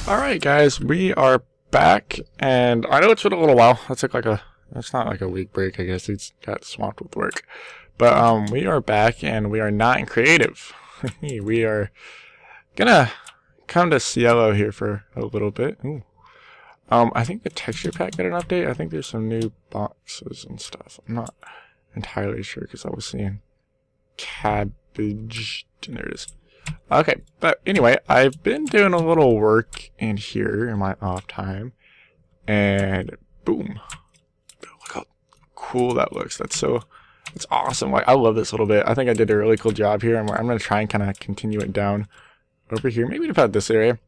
Alright guys, we are back, and I know it's been a little while. That took it's not like a week break, I guess. It's got swamped with work. But we are back, and we are not in creative. We are gonna come to Cielo here for a little bit. Ooh. I think the texture pack got an update. I think there's some new boxes and stuff. I'm not entirely sure because I was seeing cabbage, and there it is. Okay, but anyway, I've been doing a little work in here in my off time, and boom, look how cool that looks. That's awesome. Like, I love this little bit. I think I did a really cool job here, and I'm going to try and kind of continue it down over here, maybe about this area.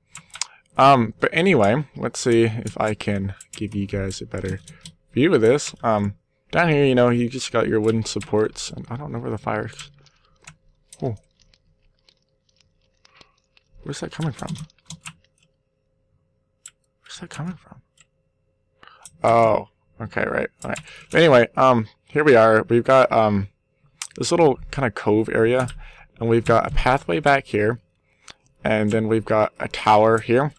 But anyway, let's see if I can give you guys a better view of this. Down here, you know, you just got your wooden supports, and I don't know where the fire's. Oh. Where's that coming from? Where's that coming from? Oh, okay, right. All right. But anyway, here we are. We've got this little kind of cove area, and we've got a pathway back here, and then we've got a tower here.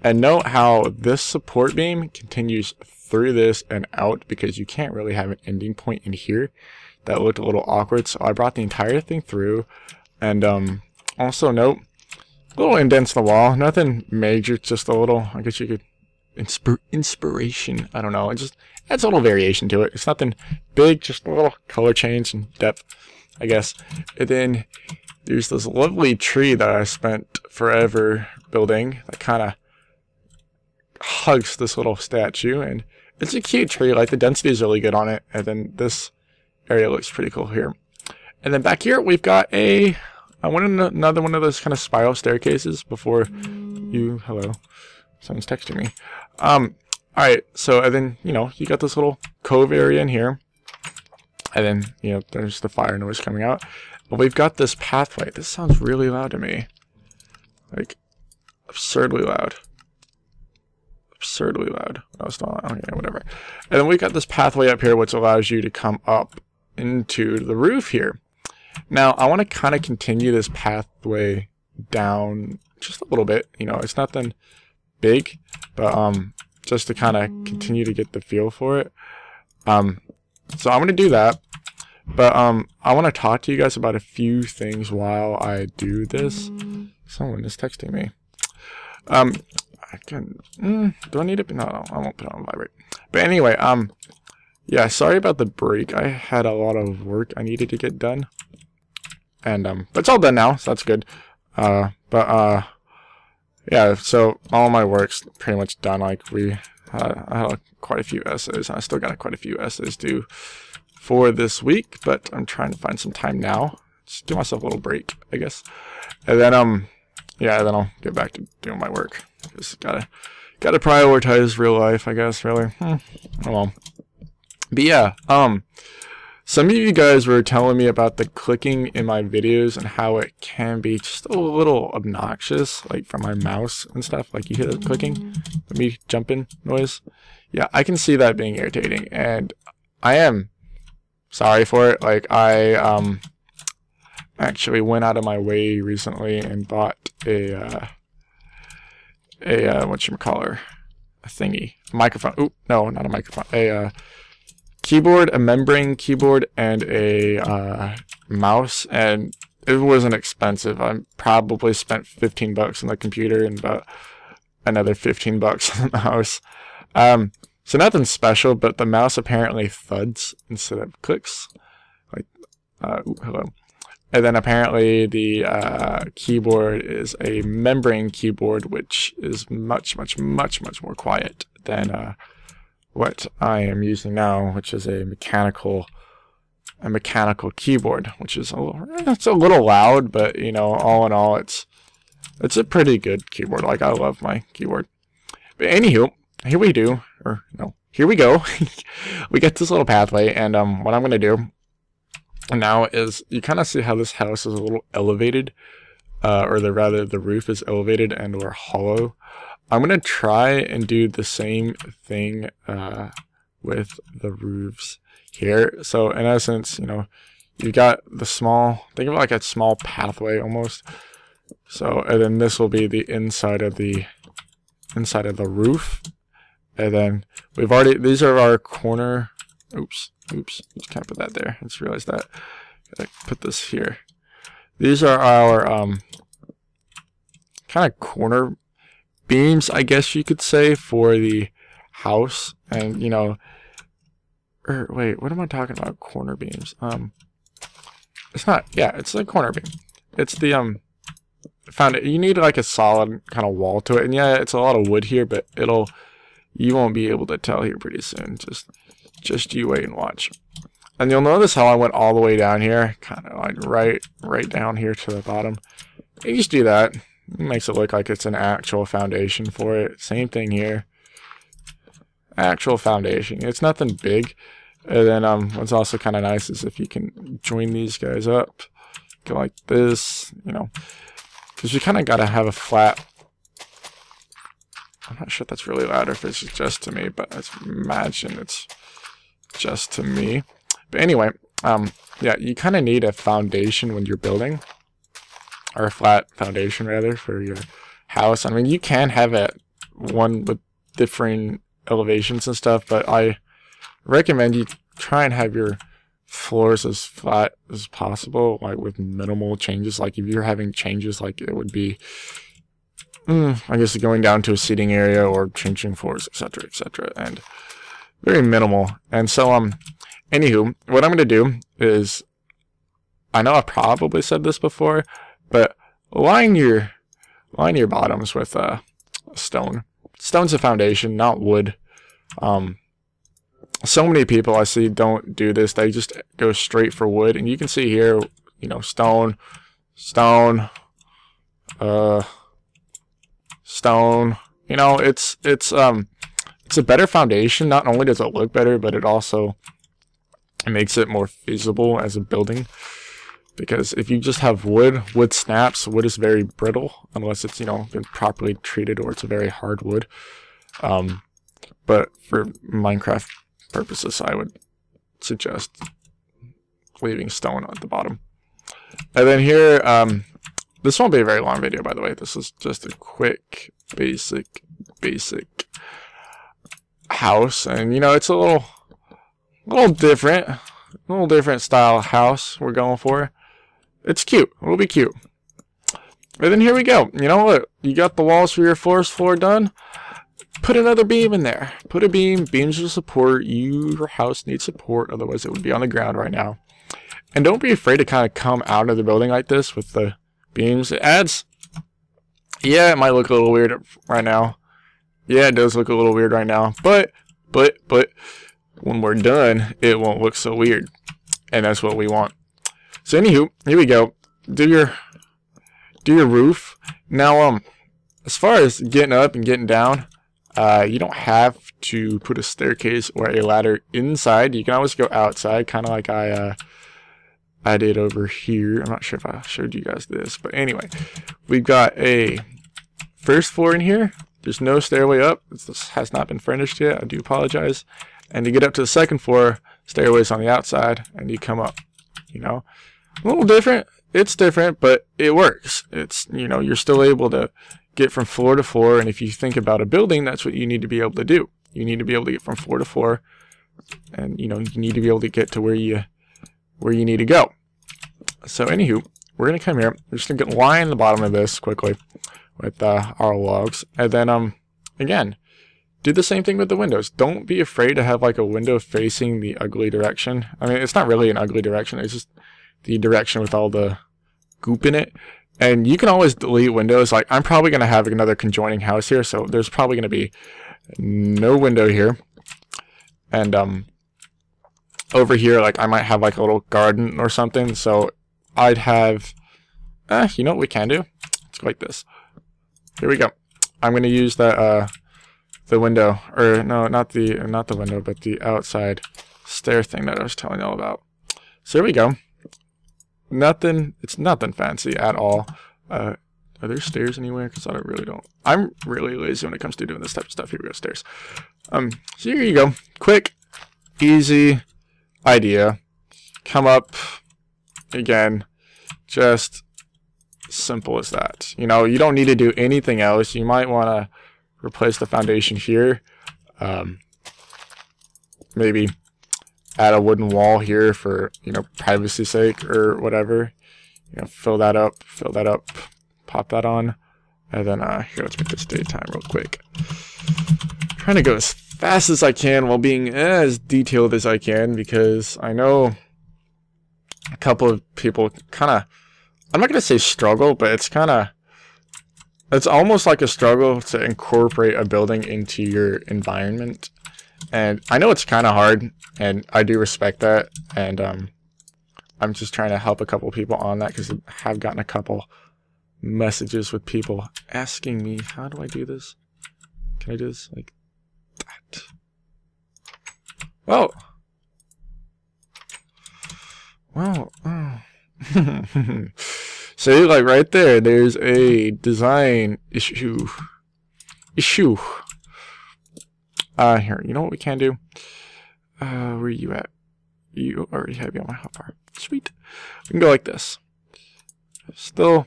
And note how this support beam continues through this and out, because you can't really have an ending point in here. That looked a little awkward, so I brought the entire thing through. And also note, a little indents in the wall, nothing major, just a little, I guess you could, inspiration, I don't know, it just adds a little variation to it. It's nothing big, just a little color change and depth, I guess. And then there's this lovely tree that I spent forever building that kind of hugs this little statue, and it's a cute tree. Like, the density is really good on it, and then this area looks pretty cool here. And then back here we've got I wanted another one of those kind of spiral staircases before you... Hello. Someone's texting me. Alright, so, and then, you know, you got this little cove area in here. And then, you know, there's the fire noise coming out. But we've got this pathway. This sounds really loud to me. Like, absurdly loud. Absurdly loud. Oh, it's not loud. Okay, whatever. And then we've got this pathway up here, which allows you to come up into the roof here. Now, I want to kind of continue this pathway down just a little bit. You know, it's nothing big, but just to kind of continue to get the feel for it. So I'm going to do that. But I want to talk to you guys about a few things while I do this. Someone is texting me. I can. Do I need it? No, I won't put it on vibrate. But anyway, yeah, sorry about the break. I had a lot of work I needed to get done. And but it's all done now, so that's good. Yeah, so all my work's pretty much done. Like, I had quite a few essays, and I still got quite a few essays due for this week, but I'm trying to find some time now. Just give myself a little break, I guess. And then yeah, then I'll get back to doing my work. Just gotta prioritize real life, I guess, really. Oh well. But yeah, some of you guys were telling me about the clicking in my videos and how it can be just a little obnoxious, like from my mouse and stuff. Like, you hear the clicking, the me jumping noise. Yeah, I can see that being irritating, and I am sorry for it. Like, I actually went out of my way recently and bought a whatchamacallit, a thingy, a microphone. Ooh, no, not a microphone. A keyboard, a membrane keyboard, and a mouse, and it wasn't expensive. I probably spent 15 bucks on the computer and about another 15 bucks on the mouse. So nothing special, but the mouse apparently thuds instead of clicks. Like, ooh, hello. And then apparently the keyboard is a membrane keyboard, which is much more quiet than what I am using now, which is a mechanical keyboard, which is it's a little loud, but you know, all in all, it's a pretty good keyboard. Like, I love my keyboard. But anywho, here we go. We get this little pathway, and what I'm gonna do now is, you kind of see how this house is a little elevated, or rather the roof is elevated and or hollow. I'm going to try and do the same thing with the roofs here. So in essence, you know, you got the small, think of it like a small pathway almost. So, and then this will be the inside of the inside of the roof. And then we've already, these are our corner, oops, can't put that there. I just realized that. Gotta put this here. These are our kind of corner beams, I guess you could say, for the house. And, you know, wait, what am I talking about? Corner beams. It's not, yeah, it's a corner beam. It's the, you need like a solid kind of wall to it. And yeah, it's a lot of wood here, but you won't be able to tell here pretty soon. Just you wait and watch. And you'll notice how I went all the way down here, kind of like right down here to the bottom. You just do that. It makes it look like it's an actual foundation for it. Same thing here. Actual foundation. It's nothing big. And then what's also kind of nice is if you can join these guys up, go like this, you know, because you kind of got to have a flat. I'm not sure if that's really loud or if it's just to me, but I imagine it's just to me. But anyway, yeah, you kind of need a foundation when you're building, or a flat foundation rather, for your house. I mean, you can have one with differing elevations and stuff, but I recommend you try and have your floors as flat as possible, like with minimal changes. Like if you're having changes, like it would be, I guess, going down to a seating area or changing floors, etc., and very minimal. And so, anywho, what I'm going to do is, I know I've probably said this before, but line your bottoms with stone. Stone's a foundation, not wood. So many people I see don't do this. They just go straight for wood, and you can see here, you know, stone, stone. You know, it's a better foundation. Not only does it look better, but it makes it more feasible as a building. Because if you just have wood snaps. Wood is very brittle unless it's, you know, been properly treated, or it's a very hard wood. But for Minecraft purposes, I would suggest leaving stone at the bottom. And then here, this won't be a very long video, by the way. This is just a quick, basic house, and you know, it's a little different style house we're going for. It's cute. It'll be cute. And then here we go. You know what? You got the walls for your first floor done. Put another beam in there. Put a beam. Beams will support. Your house needs support. Otherwise, it would be on the ground right now. And don't be afraid to kind of come out of the building like this with the beams. It adds. Yeah, it might look a little weird right now. Yeah, it does look a little weird right now. But when we're done, it won't look so weird. And that's what we want. So anywho, here we go. Do your roof. Now, as far as getting up and getting down, you don't have to put a staircase or a ladder inside. You can always go outside, kind of like I did over here. I'm not sure if I showed you guys this, but anyway, we've got a first floor in here. There's no stairway up. This has not been furnished yet. I do apologize. And to get up to the second floor, stairways on the outside, and you come up. You know, a little different. It's different, but it works. It's, you know, you're still able to get from floor to floor. And if you think about a building, that's what you need to be able to do. You need to be able to get from floor to floor, and you know, you need to be able to get to where you need to go. So anywho, we're gonna come here. We're just gonna line the bottom of this quickly with our logs, and then again, do the same thing with the windows. Don't be afraid to have like a window facing the ugly direction. I mean, it's not really an ugly direction. It's just the direction with all the goop in it. And you can always delete windows. Like, I'm probably going to have another conjoining house here, so there's probably going to be no window here. And over here, like, I might have like a little garden or something. So I'd have, you know what we can do? Let's go like this. Here we go. I'm going to use that the window, or no, not the window, but the outside stair thing that I was telling y'all about. So here we go. It's nothing fancy at all. Are there stairs anywhere? Because I really don't. I'm really lazy when it comes to doing this type of stuff. Here we go, stairs. So here you go. Quick, easy idea. Come up again. Just simple as that. You know, you don't need to do anything else. You might want to replace the foundation here. Maybe add a wooden wall here for, you know, privacy's sake or whatever. You know, fill that up, pop that on, and then here, let's make this daytime real quick. I'm trying to go as fast as I can while being as detailed as I can, because I know a couple of people kind of, I'm not going to say struggle, but it's almost like a struggle to incorporate a building into your environment. And I know it's kind of hard, and I do respect that, and I'm just trying to help a couple people on that, because I have gotten a couple messages with people asking me, how do I do this? Can I do this like that? Well, see, like right there, there's a design issue. Here, you know what we can do? Where are you at? You already have you on my hotbar. Sweet. We can go like this. Still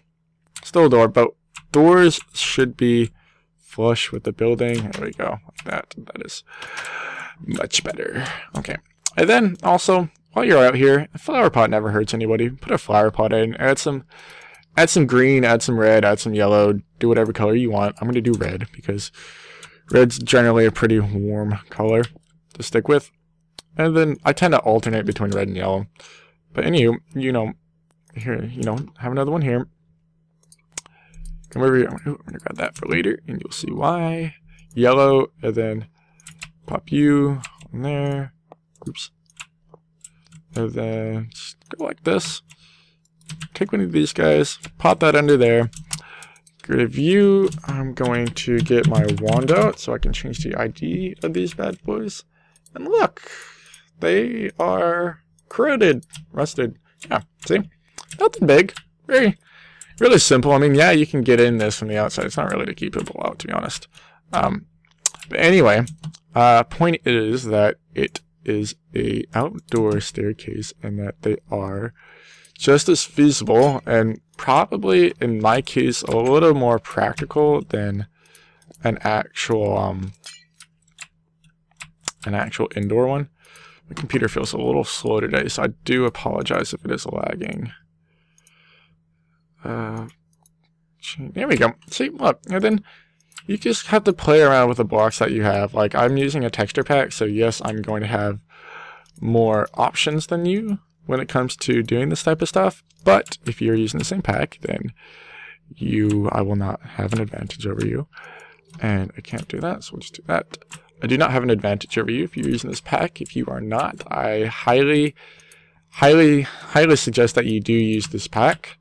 a door, but doors should be flush with the building. There we go. Like that. That is much better. Okay. And then also, while you're out here, a flower pot never hurts anybody. Put a flower pot in. Add some green, add some red, add some yellow. Do whatever color you want. I'm going to do red because red's generally a pretty warm color to stick with. And then I tend to alternate between red and yellow. But anywho, you know, here, you know, have another one here. Come over here. I'm going to grab that for later, and you'll see why. Yellow, and then pop you on there. Oops. And then just go like this. Take one of these guys, pop that under there. Go to view. I'm going to get my wand out so I can change the ID of these bad boys. And look, they are corroded, rusted. Yeah, see? Nothing big. Really simple. I mean, yeah, you can get in this from the outside. It's not really to keep people out, to be honest. But anyway, point is that it is a outdoor staircase, and that they are just as feasible, and probably, in my case, a little more practical than an actual indoor one. My computer feels a little slow today, so I do apologize if it is lagging. There we go. See, look, and then you just have to play around with the blocks that you have. Like, I'm using a texture pack, so yes, I'm going to have more options than you when it comes to doing this type of stuff. But if you're using the same pack, then I will not have an advantage over you. And I can't do that, so we'll just do that. I do not have an advantage over you if you're using this pack. If you are not, I highly suggest that you do use this pack.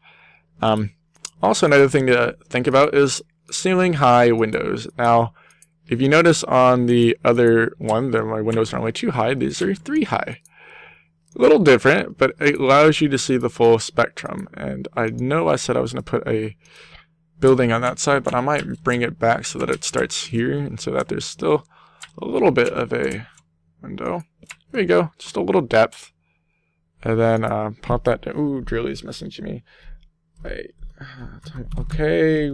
Also, another thing to think about is ceiling high windows. Now, if you notice on the other one, my windows are only 2 high. These are 3 high. A little different, but it allows you to see the full spectrum. And I know I said I was going to put a building on that side, but I might bring it back so that it starts here, and so that there's still a little bit of a window. There you go, just a little depth. And then pop that down. Ooh, Drilly's messaging me. Wait. Okay,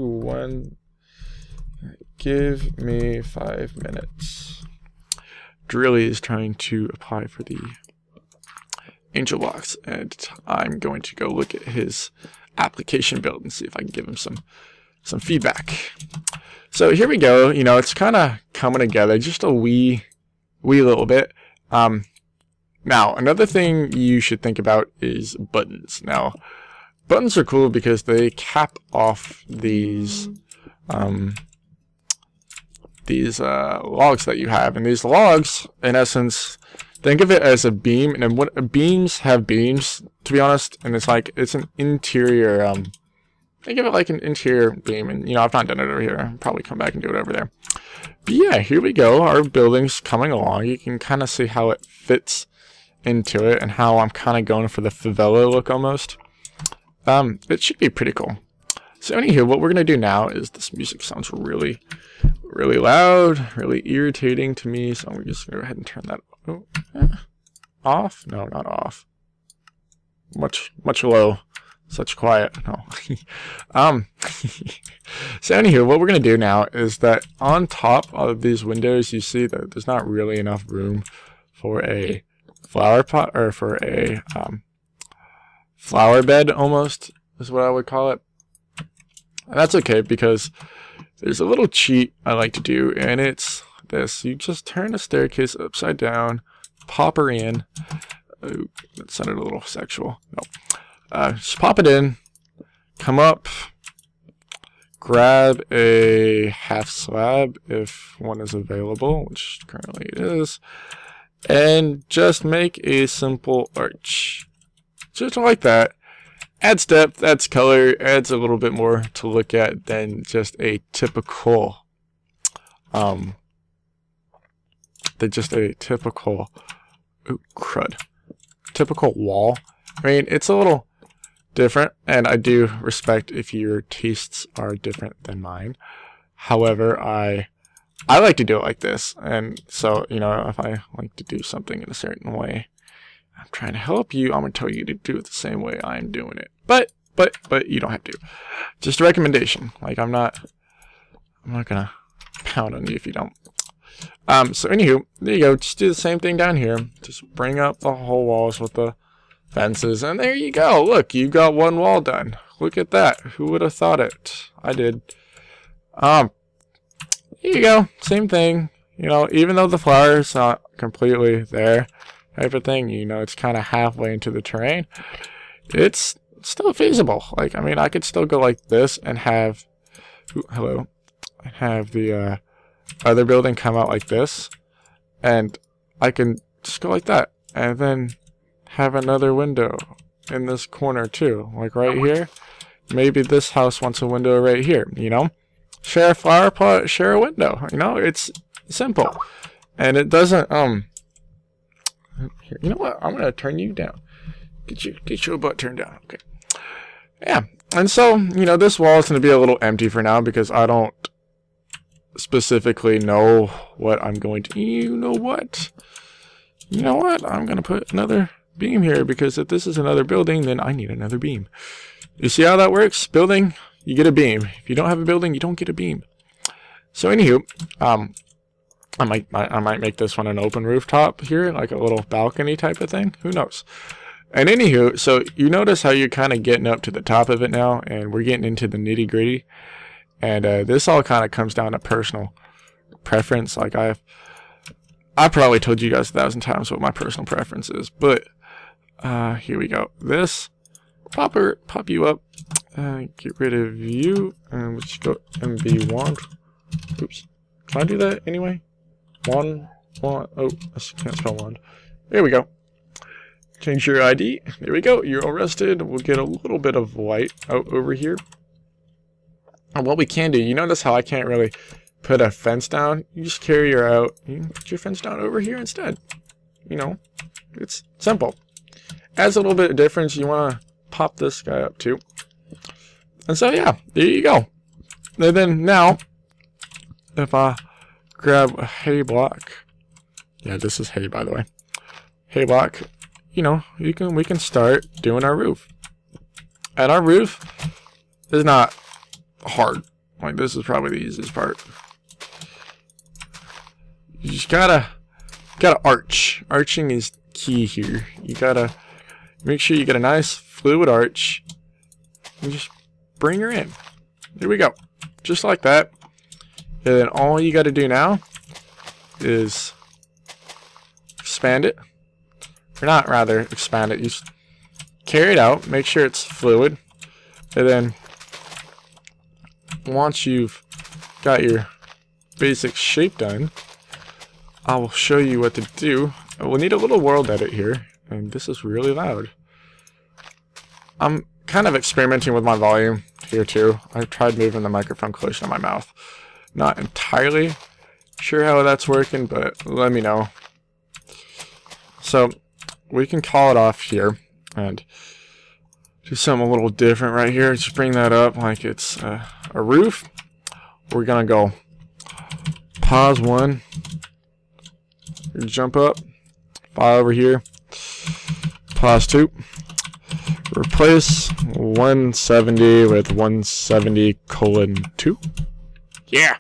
give me 5 minutes. Drilly is trying to apply for the angel box, and I'm going to go look at his application build and see if I can give him some feedback. So here we go. You know, it's kind of coming together just a wee little bit. Now, another thing you should think about is buttons. Now, buttons are cool because they cap off these logs that you have, and these logs, in essence, think of it as a beam, and what beams have beams, to be honest, and it's an interior. Think of it like an interior beam, and you know, I've not done it over here. I'll probably come back and do it over there. But yeah, here we go. Our building's coming along. You can kind of see how it fits into it, and how I'm kind of going for the favela look almost. It should be pretty cool. So anywho, what we're gonna do now is, this music sounds really loud, really irritating to me. So I'm just gonna go ahead and turn that off. No, not off. Much low. Such quiet. No. So So anywho, what we're going to do now is that on top of these windows, you see that there's not really enough room for a flower pot, or for a flower bed, almost, is what I would call it. And that's okay, because there's a little cheat I like to do, and it's this. You just turn the staircase upside down, pop her in. Oh, that sounded a little sexual. No. Just pop it in, come up, grab a half slab if one is available, which currently it is, and just make a simple arch. Just like that. Adds depth, adds color, adds a little bit more to look at than just a typical ooh, crud. Typical wall. I mean, it's a little different, and I do respect if your tastes are different than mine. However, I like to do it like this, and so, you know, if I like to do something in a certain way, I'm trying to help you, I'm going to tell you to do it the same way I'm doing it. But you don't have to. Just a recommendation. Like, I'm not going to pound on you if you don't. So anywho, there you go. Just do the same thing down here. Just bring up the whole walls with the fences, and there you go. Look, you got one wall done. Look at that. Who would have thought it? I did. Here you go. Same thing. You know, even though the flower's not completely there, type of thing, you know, it's kind of halfway into the terrain, it's still feasible. Like, I mean, I could still go like this and have, have the other building come out like this, and I can just go like that, and then have another window in this corner too, like right here. Maybe this house wants a window right here, you know? Share a flower pot, share a window, you know? It's simple. And it doesn't, here, you know what? I'm going to turn you down. Get your butt turned down. Okay. Yeah. And so, you know, this wall is going to be a little empty for now because I don't specifically know what I'm going to... You know what? You know what? I'm going to put another beam here because if this is another building, then I need another beam. You see how that works? Building, you get a beam. If you don't have a building, you don't get a beam. So anywho, I might make this one an open rooftop here, like a little balcony type of thing. Who knows? And anywho, so you notice how you're kind of getting up to the top of it now, and we're getting into the nitty gritty. And this all kind of comes down to personal preference. Like I've probably told you guys 1,000 times what my personal preference is, but here we go. This pop you up, get rid of you, and let's go MB wand. Oops, can I do that anyway? Wand. Oh, I can't spell wand. There we go. Change your ID. There we go. You're arrested. We'll get a little bit of light out over here. And what we can do, you notice how I can't really put a fence down? You just carry her out. You can put your fence down over here instead. You know, it's simple. Adds a little bit of difference. You want to pop this guy up too. And so, yeah, there you go. And then now, if I grab a hay block, yeah, this is hay, by the way. Hay block, you know, we can start doing our roof. And our roof is not hard. Like, this is probably the easiest part. You just gotta arch. Arching is key here. You gotta make sure you get a nice fluid arch and just bring her in. There we go. Just like that. And then all you gotta do now is expand it. Or not, rather, expand it. You just carry it out, make sure it's fluid, and then once you've got your basic shape done, I will show you what to do. We'll need a little world edit here, and this is really loud. I'm kind of experimenting with my volume here too. I tried moving the microphone closer to my mouth. Not entirely sure how that's working, but let me know. So we can call it off here and do something a little different right here. Just bring that up like it's a roof. We're gonna go pause 1, jump up, fly over here, pause 2, replace 170 with 170:2. Yeah.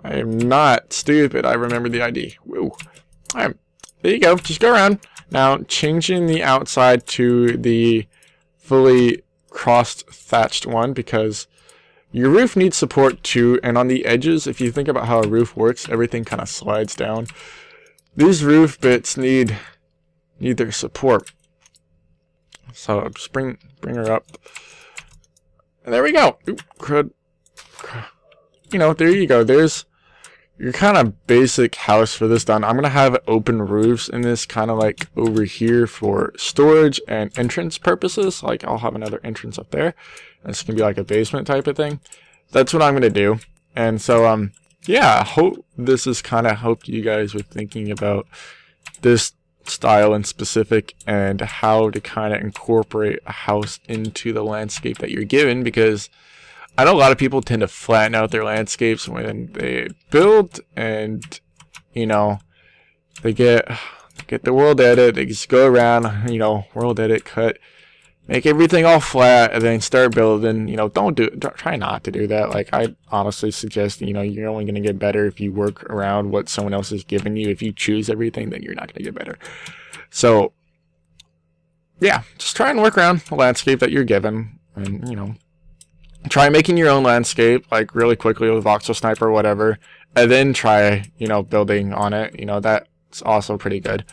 I am not stupid. I remember the ID. Woo. Alright. There you go. Just go around. Now, changing the outside to the fully crossed thatched one, because your roof needs support too, and on the edges, if you think about how a roof works, everything kind of slides down. These roof bits need their support. So just bring her up. And there we go. Ooh, you know, there you go. There's your kind of basic house for this done. I'm going to have open roofs in this kind of like over here for storage and entrance purposes. Like I'll have another entrance up there. This can be like a basement type of thing. That's what I'm going to do. And so, yeah, I hope this has kind of helped you guys with thinking about this style in specific and how to kind of incorporate a house into the landscape that you're given, because I know a lot of people tend to flatten out their landscapes when they build, and you know, they get the world edit, they just go around, you know, world edit, cut, make everything all flat, and then start building. You know, try not to do that. Like, I honestly suggest, you know, you're only going to get better if you work around what someone else has given you. If you choose everything, then you're not going to get better. So yeah, just try and work around the landscape that you're given, and you know, try making your own landscape like really quickly with voxel sniper or whatever, and then try, you know, building on it. You know, that's also pretty good.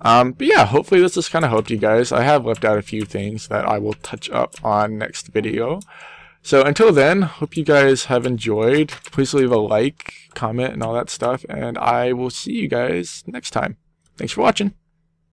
But yeah, hopefully this has kind of helped you guys. I have left out a few things that I will touch up on next video. So until then, hope you guys have enjoyed. Please leave a like, comment, and all that stuff, and I will see you guys next time. Thanks for watching.